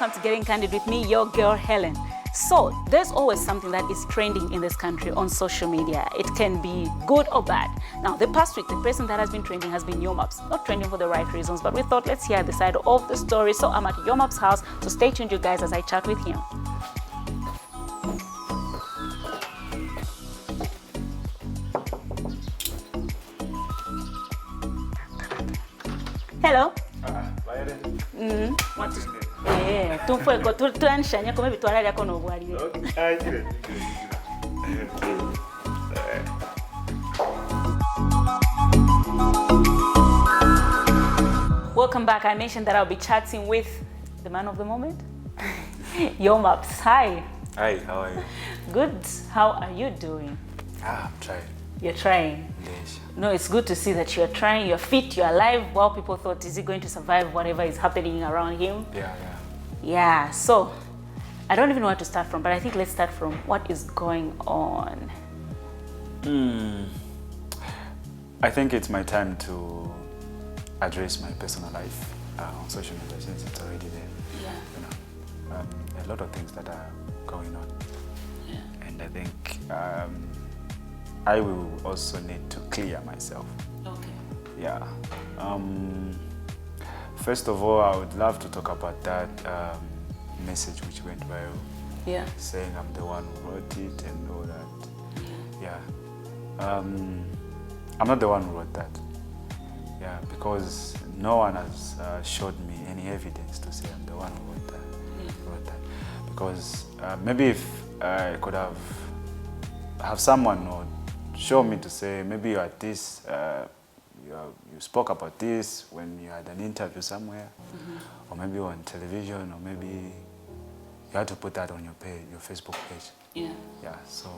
welcome to Getting Candid with me, your girl Helen. So, there's always something that is trending in this country on social media. It can be good or bad. Now, the past week, the person that has been trending has been Yomaps. Not trending for the right reasons, but we thought let's hear the side of the story. So, I'm at Yomap's house, so stay tuned, you guys, as I chat with him. Hello. Tumfueko tuanshanya kome bitwala lyako n'obwalire. Welcome back. I mentioned that I'll be chatting with the man of the moment, Yomaps. Hi. Hi, how are you? Good. How are you doing? I'm trying. You're trying? Yes. No, it's good to see that you're trying, you're fit, you're alive. While people thought, is he going to survive whatever is happening around him? Yeah, so I don't even know where to start from, but I think let's start from what is going on. I think it's my time to address my personal life on social media since it's already there. Yeah. You know, a lot of things that are going on. Yeah. And I think I will also need to clear myself. Okay. Yeah. First of all, I would love to talk about that message which went viral. Yeah. Saying I'm the one who wrote it and all that. Yeah. I'm not the one who wrote that. Yeah, because no one has showed me any evidence to say I'm the one who wrote that. Because maybe if I could have someone or show me to say maybe you're at this, you spoke about this when you had an interview somewhere, or maybe on television, or maybe you had to put that on your page, your Facebook page. Yeah. Yeah. So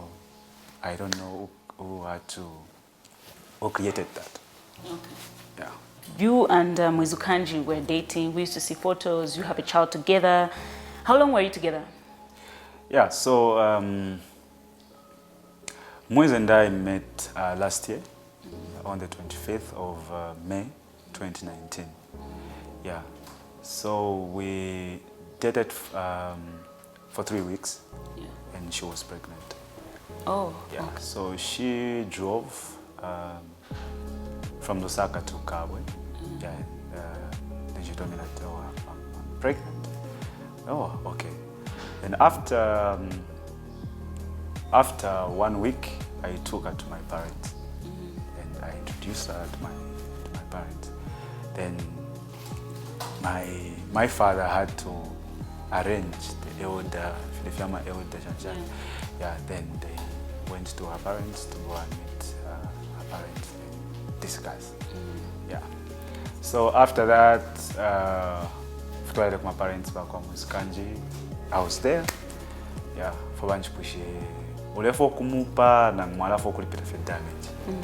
I don't know who created that. Okay. Yeah. You and Mwizukanji were dating. We used to see photos. You have a child together. How long were you together? Yeah. So Mwiz and I met last year on the 25th of May 2019. Yeah. So we dated for 3 weeks, and she was pregnant. Oh. Yeah. Okay. So she drove from Lusaka to Kabwe. Yeah. Then she told me that, oh, I'm pregnant. Oh, okay. And after 1 week, I took her to my parents, and I introduced her to my parents. Then my father had to arrange the elder, yeah. Then they went to her parents to go and meet her parents and discuss. Yeah. So after that, my parents back home with Kanji. I was there. Yeah. For one push. Ulefo kumupa na mwalafo kulipita for damage. You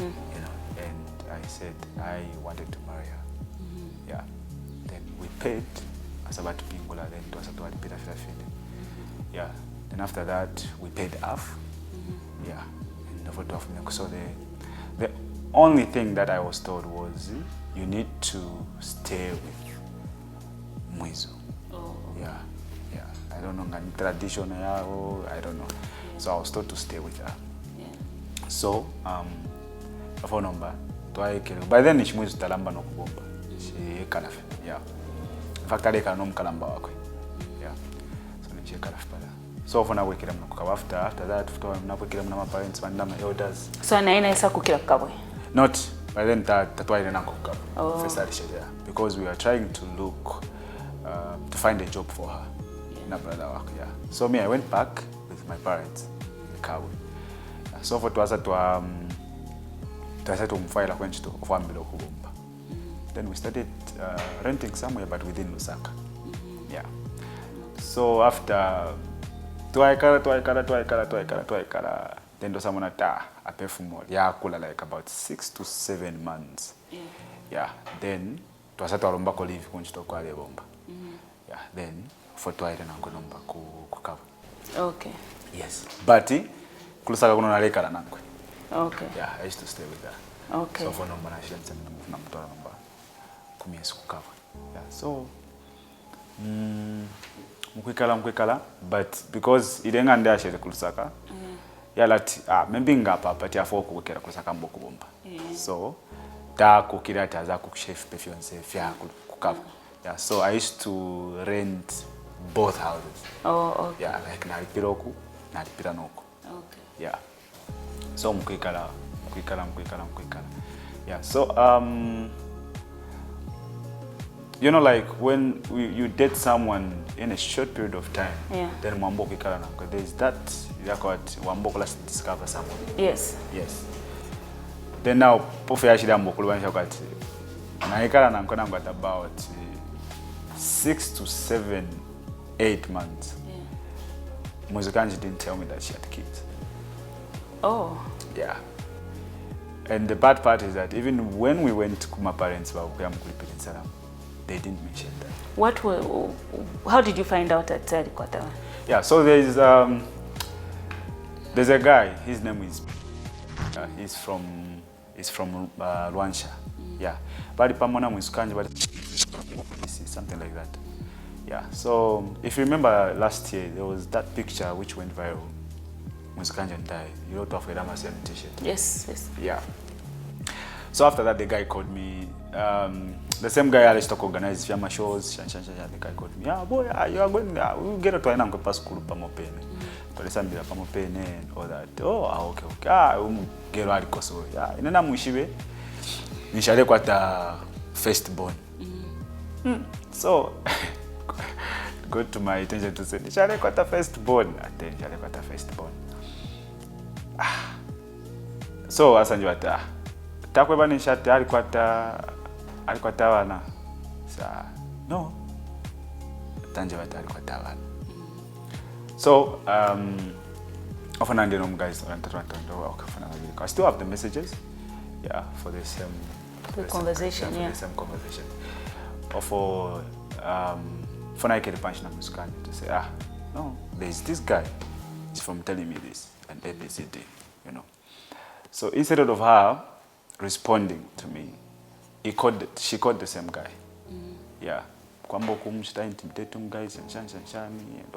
know, and I said I wanted to marry her. Yeah. Then we paid as about to pingula, then it was about to pay for yeah. Then after that we paid half. Yeah. And so the only thing that I was told was you need to stay with Mwizu. Oh. Yeah. Yeah. I don't know traditional, I don't know. So I was told to stay with her. Yeah. So, a phone number. By then, she moved to Talamba no Kubomba. She kalaf. Yeah. In fact, I can't know Kalamba wakwe. Yeah. So she kalaf pala. So for now, we kill them no after that, now we kill them my parents, my elders. So naina isa kukila Kabwe. Not by then that why I didn't come. Oh. First yeah. Because we were trying to look to find a job for her. Yeah. Yeah. So me, I went back with my parents in Kabwe. So for then we started renting somewhere, but within Lusaka. Yeah. So after then do someone I pay for more. Yeah, like about 6 to 7 months. Yeah. Then to asatu aromba ko live kunchito kwa le bomba. Yeah. Then for twaire na konomba ku Kabwe. Okay. Yes. But kulusaka kuno nalekala nankwe. Okay. Yeah, I used to stay with her. Okay. So for number na share na move na mtola number kumyesu ku Kabwe. Yeah. So mkwikala, but because idenga ndi ashere kulusaka, yalati maybe ngapa but yafo kukwekera kulusaka mboku bomba. So ta kukira taza kuchef fiance fya kukava. Yeah, so I used to rent both houses. Oh, okay. Yeah, like nalipiroku, nalipira noko. Okay. Yeah. So mkwikala. Yeah, so you know, like when you date someone in a short period of time, then mwambo kwikala nanko. There is that wambo last discover someone. Yes. Then now pofe yashiri ambo kulubanisha kwati naikala nanko at about 6 to 7, 8 months. Muzikanji didn't tell me that she had kids. Oh. Yeah. And the bad part is that even when we went to my parents, they didn't mention that. How did you find out at Rikwata? Yeah, so there's a guy. His name is. He's from Rwansha. Yeah, but pamona muskanje, but something like that. Yeah. So if you remember last year, there was that picture which went viral. Muskanje died. You know, to Afghanistan same t-shirt. Yes. Yeah. So after that, the guy called me. The same guy I used to organize Fiamma shows. The guy called me. Yeah, boy, you are going. We get to an pass school pamopene. Kolesambira pamopene and all that. Oh, okay. Get ready koso. Yeah. Inena mushibe. Nishale kwata firstborn. So got to my attention to say nishale kwata firstborn. Nishale kwata firstborn. So asanjwata takweba nishati alikwata wana sa no tanjwata alikwata wana. So often I know guys I still have the messages, yeah, for the same conversation. The same conversation. Or for Nike the punch na muskani to say no, there's this guy, he's from telling me this and ABCD, you know. So instead of her responding to me, she called the same guy. Yeah. Kwambo kumshita intimidate guys and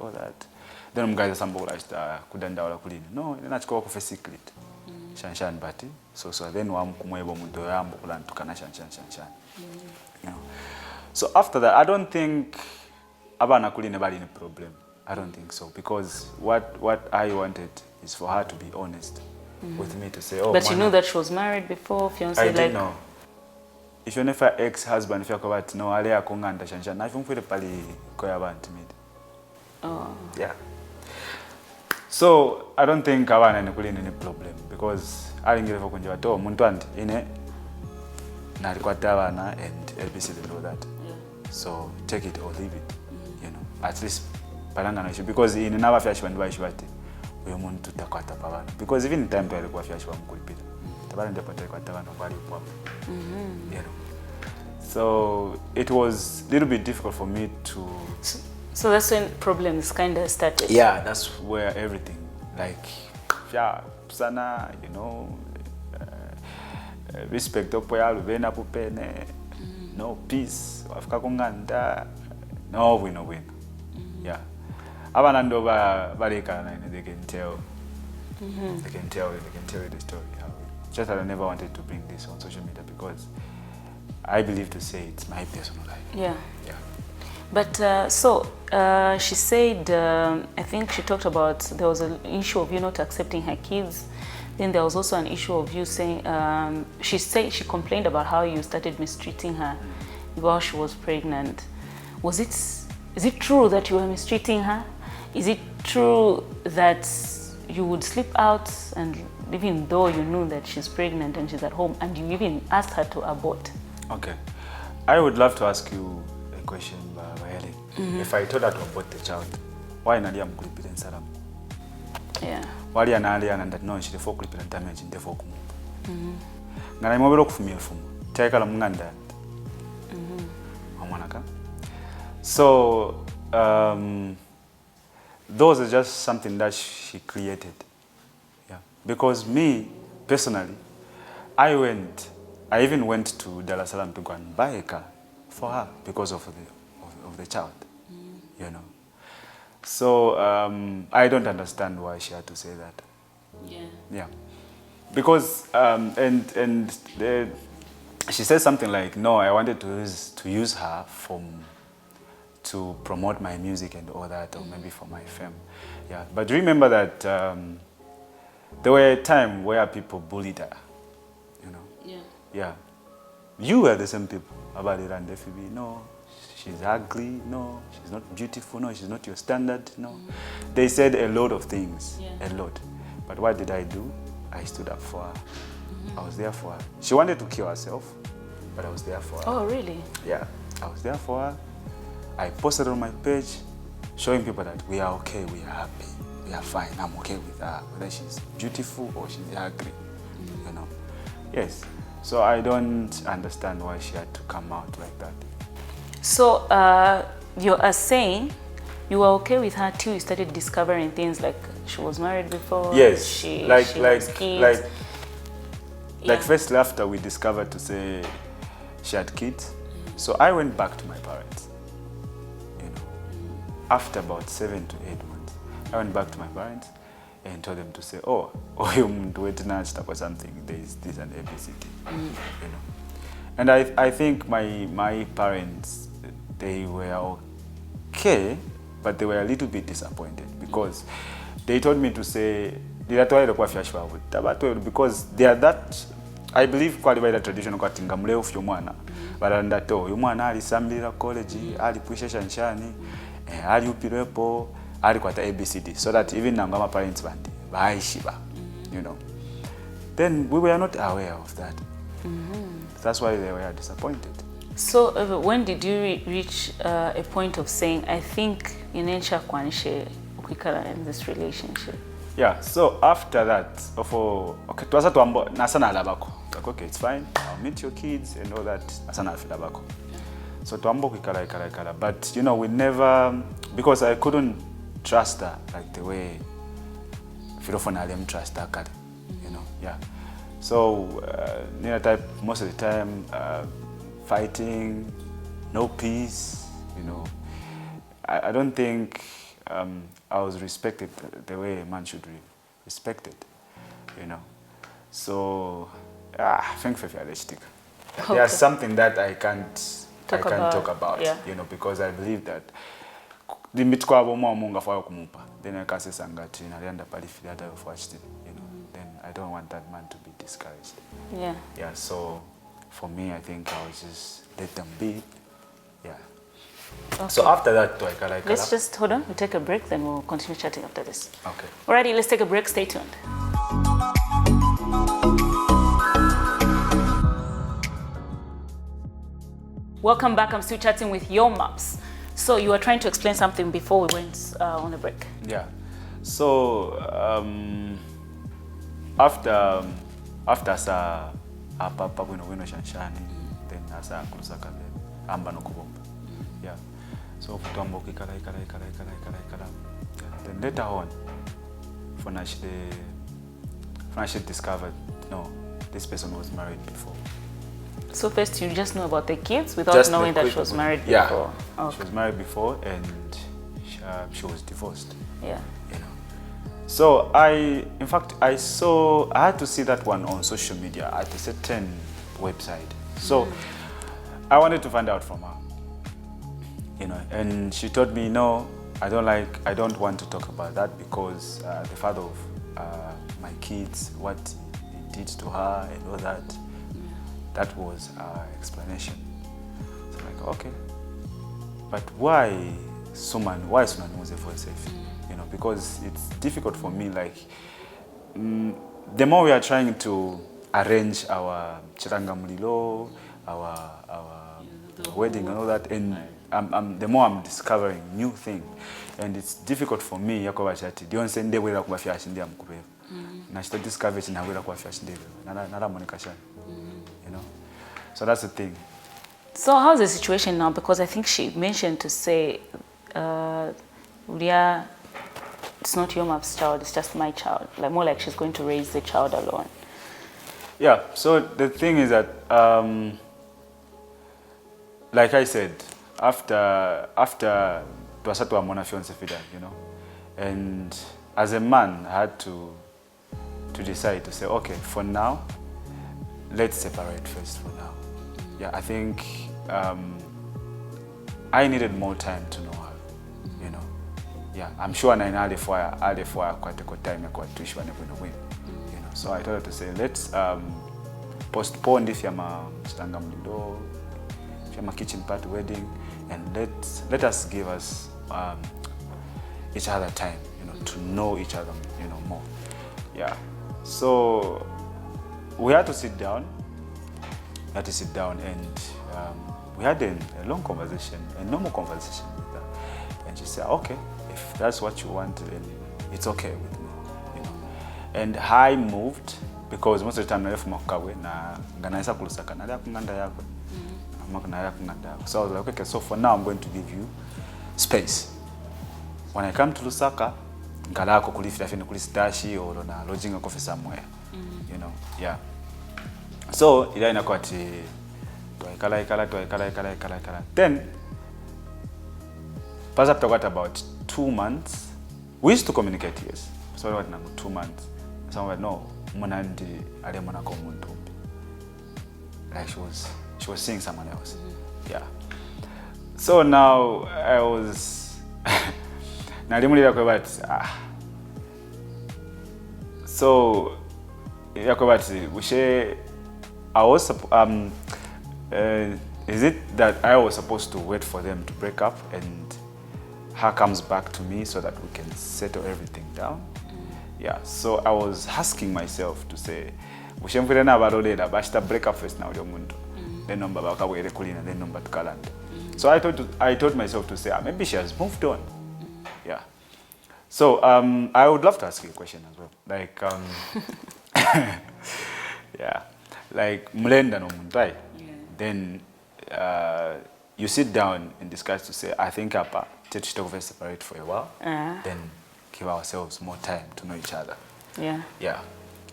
all that. Then guys sambo like kudanda wala kulini. No, inachukua ku secret. Shanshan bati. So then kumwebo muntu yambo kulantukana shanshan. You know. So after that, I don't think abana kulini bali any problem. I don't think so, because what I wanted is for her to be honest with me, to say, but you knew that she was married before, fiancé. I didn't know. If you're never ex-husband, if you're about no, ale akonganda shanshan. I think for the pali koya bantimid. Oh. Yeah. So I don't think abana nikulini any problem, because I didn't get for kunjwa to muntu andi ine na alikwata abana and LBC they know that. So take it or leave it, you know. At least palanga no, because in never flash when buy shibati uyo muntu takwata pabana, because even in time to alikuwa flash wa mkulipita tabana ndipo takwata bana bali kwa you know. So it was a little bit difficult for me to. So that's when problems kind of started. Yeah, that's where everything, like yeah, sana, you know, respect opoya lubena pupene, no peace, afika kunganda, no win. Yeah. Abana ndo baleka na they can tell. They can tell you the story. Just that I never wanted to bring this on social media, because I believe to say it's my personal life. Yeah. Yeah. But she said, I think she talked about there was an issue of you not accepting her kids. Then there was also an issue of you saying, she said she complained about how you started mistreating her while she was pregnant. Is it true that you were mistreating her? Is it true that you would slip out, and even though you knew that she's pregnant and she's at home, and you even asked her to abort? Okay. I would love to ask you a question, Hellen. If I told her to abort the child, why Nadia mkulipira nsalamu? Yeah. Wali analia and that no, she defo kulipira damage in defo kumu. Ngana imobero kufumia fumu. Taika la munganda. Amanaka. So those are just something that she created. Yeah. Because me personally, I even went to Dar es Salaam to go and buy a car for her because of the child. You know. So I don't understand why she had to say that. Yeah. Because she said something like, no, I wanted to use her to promote my music and all that, or maybe for my fame. Yeah. But remember that there were a time where people bullied her. You know. Yeah. You were the same people about it and FB. No, she's ugly. No, she's not beautiful. No, she's not your standard. No. They said a lot of things. A lot. But what did I do? I stood up for her. I was there for her. She wanted to kill herself, but I was there for her. Oh, really? Yeah. I was there for her. I posted on my page, showing people that we are okay, we are happy, we are fine. I'm okay with her, whether she's beautiful or she's ugly. You know. Yes. So I don't understand why she had to come out like that. So you are saying you were okay with her till you started discovering things like she was married before. Yes, she like has kids. Like first after we discovered to say she had kids, so I went back to my parents. You know, after about 7 to 8 months, I went back to my parents and told them to say, oh, you wait now or something. There is this and ABCD. You know, and I think my parents, they were okay, but they were a little bit disappointed because they told me to say because they are that, I believe quite by the traditional cutting gamleo of Yomana, but under to Yomana ali Samira College, ali Pusha Shanshani, ali Upirepo, ali kwata ABCD, so that even Nangama parents band by Shiba, you know. Then we were not aware of that. That's why they were disappointed. So when did you reach a point of saying, I think inensha kwanishe ukikala in this relationship? Yeah, so after that, okay, twaza tuambo nasana alabako. Like, okay, it's fine. I'll meet your kids and all that. Nasana alabako. So tuambo kikala. But you know, we never, because I couldn't trust her like the way Phiri trust her, you know. Yeah. So most of the time fighting, no peace, you know. I don't think I was respected the way a man should be respected, you know. So, thank you for realistic. There's something that I can't talk about, you know, because I believe that the mitkwabo munga for kumupa. Then I can say sangati nalianda pali filiata of watched it, you know. Then I don't want that man to be discouraged. Yeah. Yeah. So for me, I think I was just let them be. Yeah. Okay. So after that, let's just hold on. We'll take a break, then we'll continue chatting after this. Okay. Alrighty, let's take a break. Stay tuned. Welcome back. I'm still chatting with Yomaps. So you were trying to explain something before we went on the break. Yeah. So after sa papa wino shanshani, then asa kulusaka amba no kubomba. Yeah. So futambo kikala. Then later on, Funashide discovered, no, this person was married before. So first you just know about the kids without knowing that she was married before? Yeah, okay. She was married before and she was divorced. Yeah. You know. So I had to see that one on social media at a certain website. So I wanted to find out from her. You know, and she told me, no, I don't want to talk about that because the father of my kids, what he did to her and all that, that was our explanation. So I'm like, okay, but why someone was a voice safe? You know, because it's difficult for me, like, the more we are trying to arrange our chirangamulilo, our wedding and all that, and the more I'm discovering new things, and it's difficult for me. You know, so that's the thing. So how's the situation now? Because I think she mentioned to say, Uria, it's not Yomap's child, it's just my child. Like more like she's going to raise the child alone. Yeah. So the thing is that, like I said, after twasatu amona fiance fida, you know. And as a man, I had to decide to say, okay, for now, let's separate first for now. Yeah, I think I needed more time to know her, you know. Yeah, I'm sure I had quite a time you know. So I told her to say, let's postpone this yama stanga mlindo, yama kitchen party wedding, and let us give us each other time, you know, to know each other, you know, more. Yeah. So we had to sit down. And we had a long conversation, a normal conversation with her. And she said, okay, if that's what you want, then it's okay with me, you know. And I moved because most of the time I left Makawe na nganaisa kulusaka na ya kunganda yakwe. So I was like, okay, so for now I'm going to give you space. When I come to Lusaka, ngalako kulifira fene kulistashi or na lodging coffee somewhere, you know, yeah. So ila inakuwa ati twaikala. Then pas after what, about 2 months, we used to communicate, yes. So what now 2 months. Someone no munandi ale mwana ko muntu. Like she was seeing someone else. Yeah. So now I was nalimulira kwa but so yakwa but ushe I was is it that I was supposed to wait for them to break up and her comes back to me so that we can settle everything down? Yeah, so I was asking myself to say, ushemfire na balolera bashita break up first now muntu. Then number bakabwere kulina then number tukalanda. So I told myself to say maybe she has moved on. Yeah. So I would love to ask you a question as well. Like yeah. Like mlenda no muntu. Then you sit down and discuss to say, I think apa to separate for a while. Then give ourselves more time to know each other. Yeah. Yeah.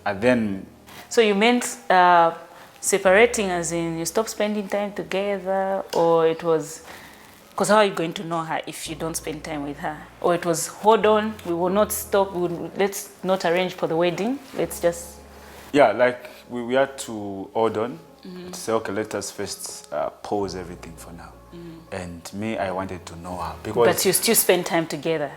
And then. So you meant separating as in you stop spending time together, or it was, because how are you going to know her if you don't spend time with her? Or it was, hold on, we will not stop, let's not arrange for the wedding, let's just. Yeah, like we had to hold on, to say, okay, let us first pause everything for now. And me, I wanted to know her. Because but you still spend time together?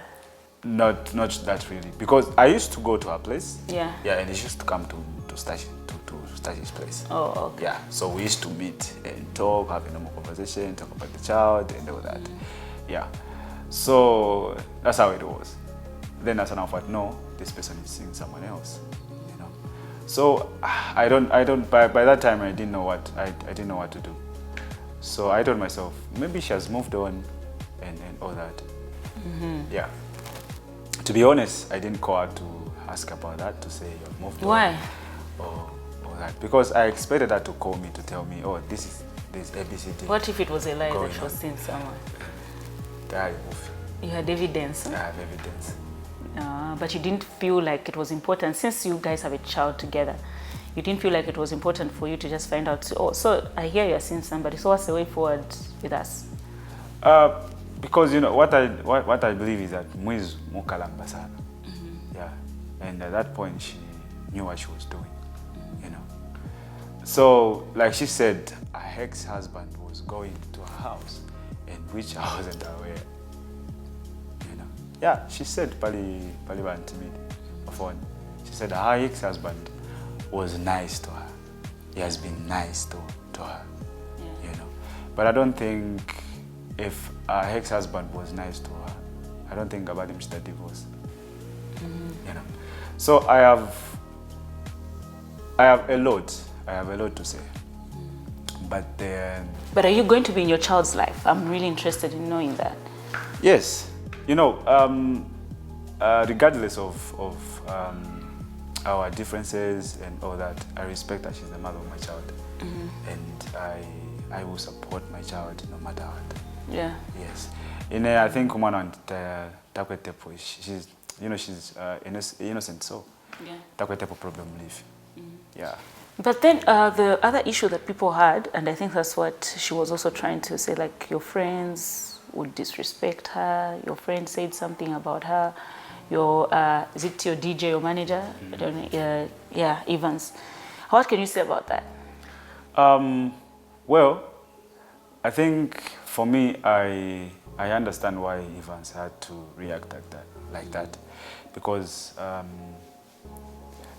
Not that really, because I used to go to her place. Yeah. Yeah, and she used to come to Stashi's place. Oh, okay. Yeah, so we used to meet and talk, have a normal conversation, talk about the child and all that. Yeah, so that's how it was. Then as an thought, no, this person is seeing someone else, you know. So I don't. By that time, I didn't know what to do. So I told myself, maybe she has moved on, and all that. Yeah. To be honest, I didn't call her to ask about that, to say you've moved on. Why? Or that. Because I expected her to call me to tell me, oh, this ABCD. What if it was a lie that she was seeing someone? I moved. You had evidence? Huh? I have evidence. But you didn't feel like it was important, since you guys have a child together, you didn't feel like it was important for you to just find out, oh, so I hear you're seeing somebody, so what's the way forward with us? Because you know what I believe is that Muiz mukalamba sana. Yeah, and at that point she knew what she was doing, you know. So like she said, her ex-husband was going to her house, and which I wasn't aware. You know. Yeah, she said pali bantimid phone. She said her ex-husband was nice to her. He has been nice to her, you know. But I don't think if her ex-husband was nice to her, I don't think about him should divorce. You know. So I have a lot to say. But then. But are you going to be in your child's life? I'm really interested in knowing that. Yes. You know, regardless of our differences and all that, I respect that she's the mother of my child, and I will support my child no matter what. Yeah. Yes. I think she's, you know, she's innocent, so problem leave. Yeah. But then the other issue that people had, and I think that's what she was also trying to say, like your friends would disrespect her, your friend said something about her, is it your DJ, your manager? I don't know, yeah, Evans. What can you say about that? Well, I think for me, I understand why Evans had to react like that, because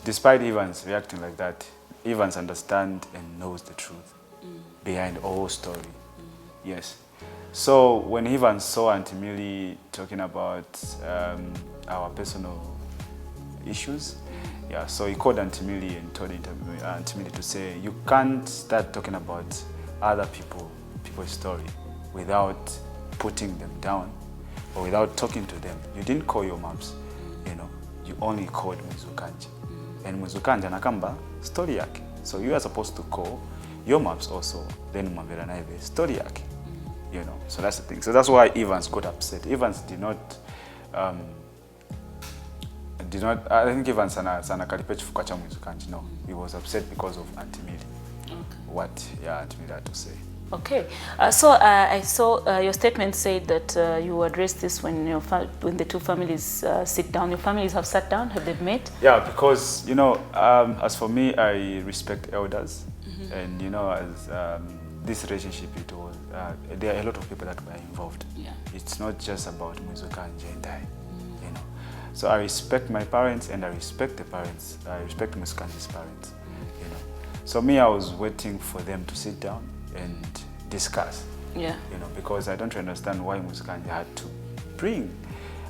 despite Evans reacting like that, Evans understands and knows the truth behind all story. Yes. So when Evans saw Auntie Millie talking about our personal issues, yeah, so he called Auntie Millie and told Auntie Millie to say, you can't start talking about other people's story without putting them down or without talking to them. You didn't call your moms, you know, you only called Mwizukanji. And Mwizukanji anakamba story yake. So you are supposed to call your moms also, then umambela naive story yake. You know, so that's the thing. So that's why Evans got upset. Evans did not, I think Evans sana kalipechi fukacha Mwizukanji. No, he was upset because of Auntie Millie. Okay. What, yeah, Auntie Millie had to say. Okay, so I saw your statement said that you address this when the two families sit down. Your families have sat down, have they met? Yeah, because, you know, as for me, I respect elders. And, you know, as this relationship, it was, there are a lot of people that were involved. Yeah. It's not just about Mwizukanji and I, you know. So I respect my parents and I respect the parents. I respect Mwizukanji's parents, you know. So me, I was waiting for them to sit down and discuss, you know, because I don't understand why Mwizukanji had to bring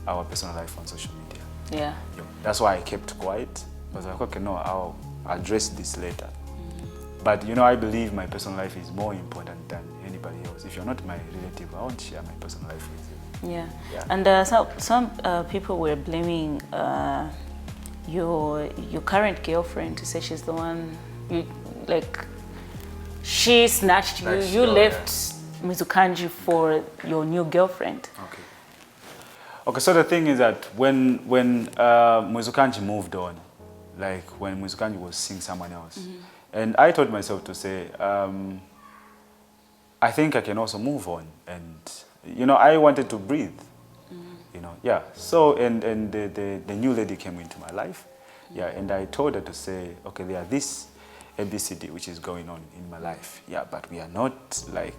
our personal life on social media. Yeah. You know, that's why I kept quiet, because I thought, okay, no, I'll address this later. But, you know, I believe my personal life is more important than anybody else. If you're not my relative, I won't share my personal life with you. Yeah. And some people were blaming your current girlfriend to say she's the one, she snatched you. You left Mwizukanji for your new girlfriend. Okay. Okay. So the thing is that when Mwizukanji moved on, like when Mwizukanji was seeing someone else, and I told myself to say, I think I can also move on, and you know, I wanted to breathe. You know, yeah. So and the new lady came into my life, yeah, and I told her to say, okay, there are this ABCD which is going on in my life, yeah, but we are not like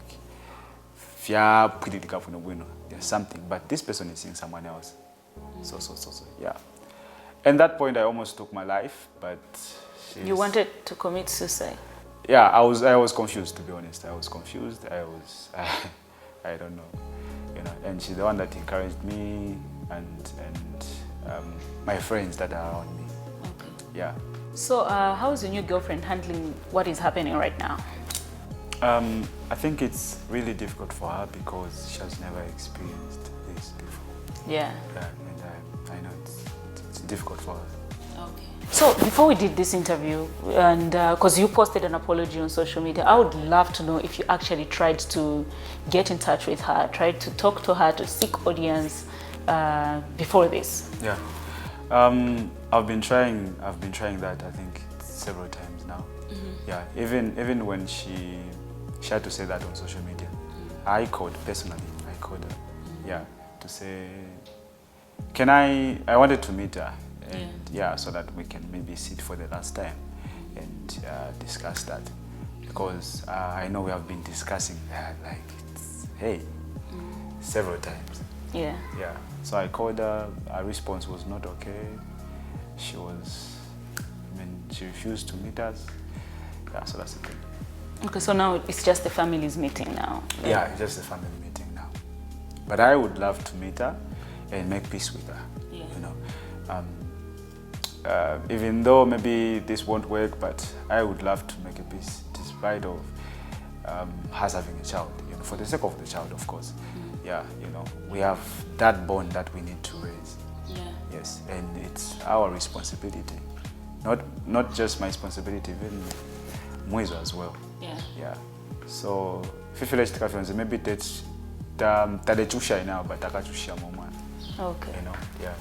there's something, but this person is seeing someone else. So, yeah. At that point, I almost took my life, but you wanted to commit suicide? Yeah, I was confused, to be honest. I was confused. I don't know, you know. And she's the one that encouraged me, and my friends that are around me. Okay. Yeah. So, how is your new girlfriend handling what is happening right now? I think it's really difficult for her because she has never experienced this before. Yeah. Yeah, and I know it's difficult for her. Okay. So before we did this interview, and because you posted an apology on social media, I would love to know if you actually tried to get in touch with her, tried to talk to her, to seek audience before this. Yeah. I've been trying that, I think, several times now. Yeah, even when she had to say that on social media, I called personally. I called her, yeah, to say, I wanted to meet her, and yeah, so that we can maybe sit for the last time and discuss that, because I know we have been discussing that several times. Yeah. Yeah. So I called her. Her response was not okay. She refused to meet us. Yeah, so that's the thing. Okay, so now it's just the family's meeting now. Yeah, it's just the family meeting now. But I would love to meet her and make peace with her. Yeah. You know, even though maybe this won't work, but I would love to make a peace, despite of us having a child. You know, for the sake of the child, of course. Yeah, you know, we have that bond that we need to raise. Yeah. Yes, and it's our responsibility, not just my responsibility, even Mwizu as well. Yeah. Yeah. So fifilech tikafyonze maybe that tadechusha now, but takachusha mwana. Okay. You know, yeah.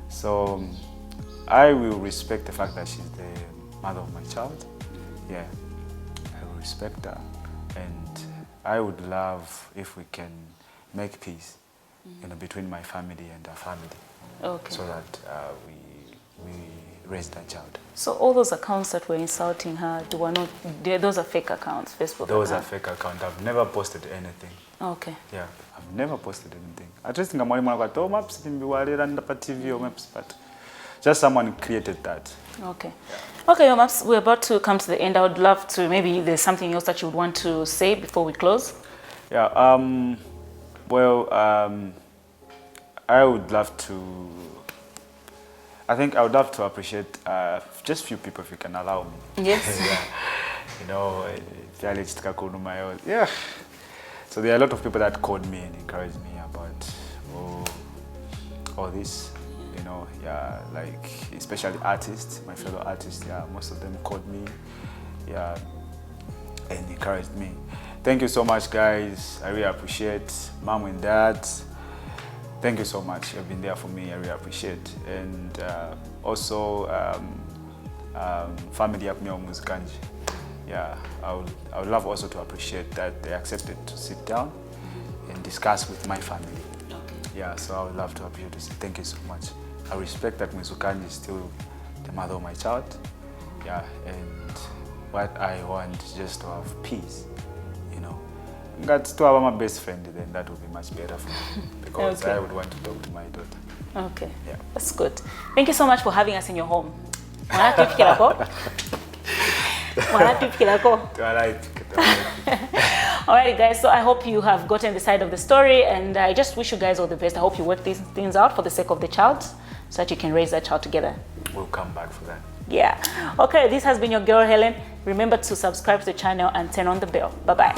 So I will respect the fact that she's the mother of my child. Yeah, I will respect her, and I would love if we can make peace, between my family and her family. Okay. So that we raised that child. So all those accounts that were insulting her, those are fake accounts, Facebook Those accounts? are fake accounts. I've never posted anything. Okay. Yeah, I've never posted anything. At least in TV or maps, but just someone created that. Okay. Yeah. Okay, Maps, we're about to come to the end. I would love to, maybe there's something else that you would want to say before we close? Yeah, I would love to, I think I would love to appreciate just few people, if you can allow me. Yes. Yeah. So there are a lot of people that called me and encouraged me about all this, like especially artists, my fellow artists. Yeah, most of them called me, yeah, and encouraged me. Thank you so much, guys. I really appreciate Mom and Dad. Thank you so much. You've been there for me. I really appreciate. And also family of Kanji. Yeah, I would love also to appreciate that they accepted to sit down and discuss with my family. Okay. Yeah, so I would love to appreciate to say thank you so much. I respect that Kanji is still the mother of my child. Yeah, and what I want is just to have peace. Got to have my best friend, then that would be much better for me, because okay. I would want to talk to my daughter. Okay, yeah, that's good. Thank you so much for having us in your home. Alright guys, so I hope you have gotten the side of the story, and I just wish you guys all the best. I hope you work these things out for the sake of the child, so that you can raise that child together. We'll come back for that. Yeah. Okay, this has been your girl Helen. Remember to subscribe to the channel and turn on the bell. Bye-bye.